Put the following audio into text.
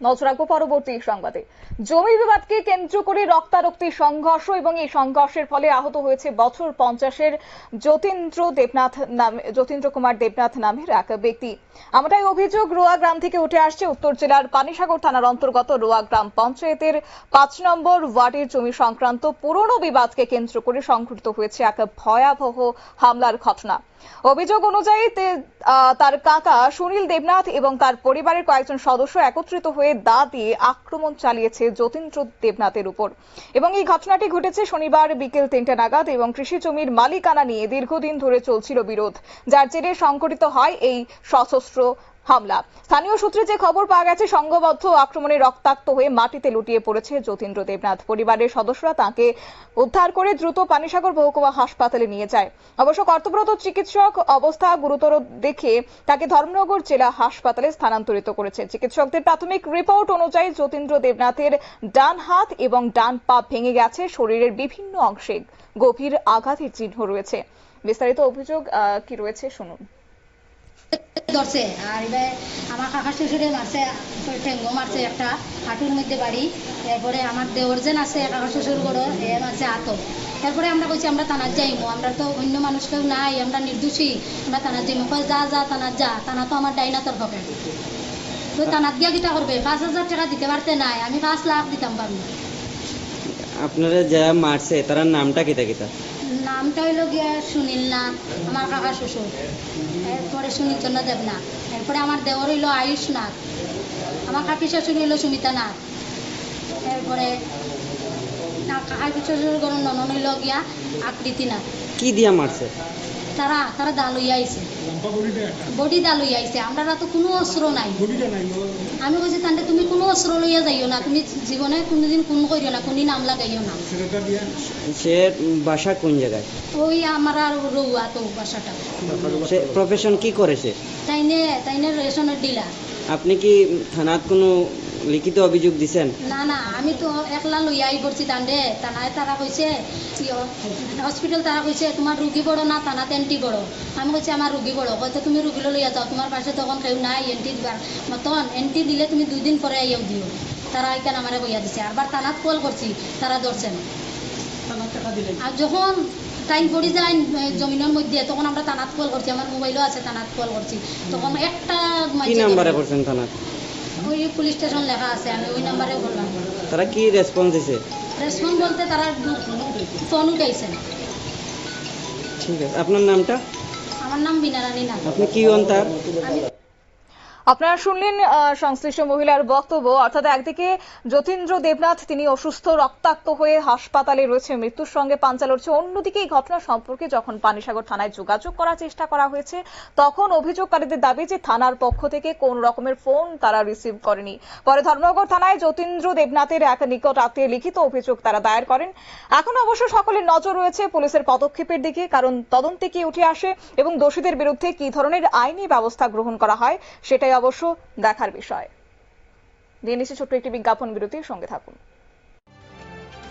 নজর রাখবো পরবর্তী সংবাদে। জমি বিবাদকে কেন্দ্র করে রক্তারক্তি সংঘর্ষ এবং এই সংঘর্ষের ফলে আহত হয়েছে বছর 50-এর যতীন্দ্র কুমার দেবনাথ নামের এক ব্যক্তি। এমনটাই অভিযোগ রোয়া গ্রাম থেকে উঠে আসছে। উত্তর জেলার পানিসাগর থানার অন্তর্গত রোয়া গ্রাম পঞ্চায়েতের 5 নম্বর ওয়ার্ডের জমি সংক্রান্ত পুরনো বিবাদকে কেন্দ্র করে সংঘটিত হয়েছে এক ভয়াবহ হামলার ঘটনা। অভিযোগ অনুযায়ী তার কাকা সুনীল দেবনাথ এবং তার পরিবারের কয়েকজন সদস্য একত্রিত হয়ে দা দিয়ে আক্রমণ চালিয়েছে যতীন্দ্র দেবনাথের উপর এবং এই ঘটনাটি ঘটেছে শনিবার বিকেল 3টা নাগাদ এবং কৃষি জমির মালিকানা নিয়ে দীর্ঘদিন ধরে চলছিল বিরোধ, যার জেরে সংঘটিত হয় এই সশস্ত্র হামলা। স্থানীয় সূত্রে যে খবর পাওয়া গেছে, সংঘবদ্ধ আক্রমণে রক্তাক্ত হয়ে মাটিতে লুটিয়ে পড়েছে যতীন্দ্র দেবনাথ। পরিবারের সদস্যরা তাকে উদ্ধার করে দ্রুত পানিসাগর মহকুমা হাসপাতালে নিয়ে যায়। অবশ্য কর্তব্যরত চিকিৎসক অবস্থা গুরুতর দেখে তাকে ধর্মনগর জেলা হাসপাতালে স্থানান্তরিত করেছে। চিকিৎসকদের প্রাথমিক রিপোর্ট অনুযায়ী যতীন্দ্র দেবনাথের ডান হাত এবং ডান পা ভেঙে গেছে, শরীরের বিভিন্ন অংশে গভীর আঘাতের চিহ্ন রয়েছে। বিস্তারিত অভিযোগ কি রয়েছে শুনুন। ধরছে আর এবার আমার কাকা শ্বশুরে মারছে, ঠেঙ্গো মারছে একটা হাঁটুর মধ্যে বাড়ি। এরপরে আমার দেওর যেন আছে কাকা শ্বশুর বড় এ মারছে আত। এরপরে আমরা কইছি আমরা থানার যাইমো, আমরা তো অন্য মানুষ কেউ নাই, আমরা নির্দোষী, আমরা থানার যাইমো। কয় যা যা থানার যা, থানা তো আমার ডাইনা তোর হবে। তো থানার দিয়া কিটা করবে, 5,000 টাকা দিতে পারতে নাই, আমি 5 লাখ দিতাম পারবো। আপনারা যা মারছে তার নামটা কিতা কিতা? নামটা হইলো গিয়া সুনীল নাথ, আমার কাকা শ্বশুর। এরপরে সুনীল চন্দ্র দেবনাথ। এরপরে আমার দেওর হইলো আয়ুষ নাথ, আমার কাকি শ্বশুর হইলো সুমিতা নাথ। এরপরে কাকা শ্বশুর ঘরের ননন হইলো গিয়া আকৃতি নাথ। কি দিয়া মারছে? তারা দা লইয়া আইছে, বডি দা লইয়া আইছে। আমরা তো কোনো অস্ত্র নাই। আমি কইছি তান্তে তুমি কোনো অস্ত্র লইয়া যাইও না, তুমি জীবনে কোনোদিন কোন করিও না, কোনদিন নাম লাগাইও না। সে বাসা কোন জায়গায়? ওই আমার আর রৌয়া তো বাসাটা। সে প্রফেশন কি করেছে? তাইনে রেশনের ডিলার। আপনি কি থানাত কোনো লিখিত অভিযোগ দিছেন? না, আমি তো একলা লইয়া আই পড়ছি তান্ডে। থানায় তারা কইছে হসপিটাল, তারা কইছে তোমার রুগী বড় না থানাতে এন্টি বড়। আমি কইছি আমার রুগী বড়। হয়তো তুমি রুগী লইয়া যাও, তোমার পাশে তখন কেউ নাই এন্টি দিবার মতন। এন্টি দিলে তুমি 2 দিন পরে আইয়াও দিও। তারা এখানে আমারে কইয়া দিছে। আরবার থানাত কল করছি, তারা ধরছে না। আর যখন টাইম পড়ি যায় জমিনের মধ্যে, তখন আমরা থানাত কল করছি, আমার মোবাইলও আছে, থানাত কল করছি। তখন একটা কি নাম্বারে করছেন থানাত? ওই পুলিশ স্টেশন লেখা আছে, আমি ওই নাম্বারে বললাম। তারা কি রেসপন্স দিছে? রেসপন্স বলতে তারা ফোন উঠাইছে। ঠিক আছে, আপনার নামটা? আমার নাম বিনা রানী নাথ। আপনি কি হন তার? আপনারা শুনলেন সংশ্লিষ্ট মহিলার বক্তব্য। অর্থাৎ একদিকে যতীন্দ্র দেবনাথ তিনি অসুস্থ, রক্তাক্ত হয়ে হাসপাতালে রয়েছে, মৃত্যুর সঙ্গে পাঞ্জা লড়ছে। অন্যদিকে এই ঘটনা সম্পর্কে যখন পানিসাগর থানায় যোগাযোগ করার চেষ্টা করা হয়েছে, তখন অভিযোগকারীদের দাবি যে থানার পক্ষ থেকে কোন রকমের ফোন তারা রিসিভ করেনি। পরে ধর্মনগর থানায় যতীন্দ্র দেবনাথের এক নিকট আত্মীয় লিখিত অভিযোগ তারা দায়ের করেন। এখন অবশ্য সকলের নজর রয়েছে পুলিশের পদক্ষেপের দিকে, কারণ তদন্তে কি উঠে আসে এবং দোষীদের বিরুদ্ধে কি ধরনের আইনি ব্যবস্থা গ্রহণ করা হয় সেটাই অবশ্য দেখার বিষয়। নিয়ে নিচ্ছে ছোট্ট একটি বিজ্ঞাপন বিরতির সঙ্গে থাকুন।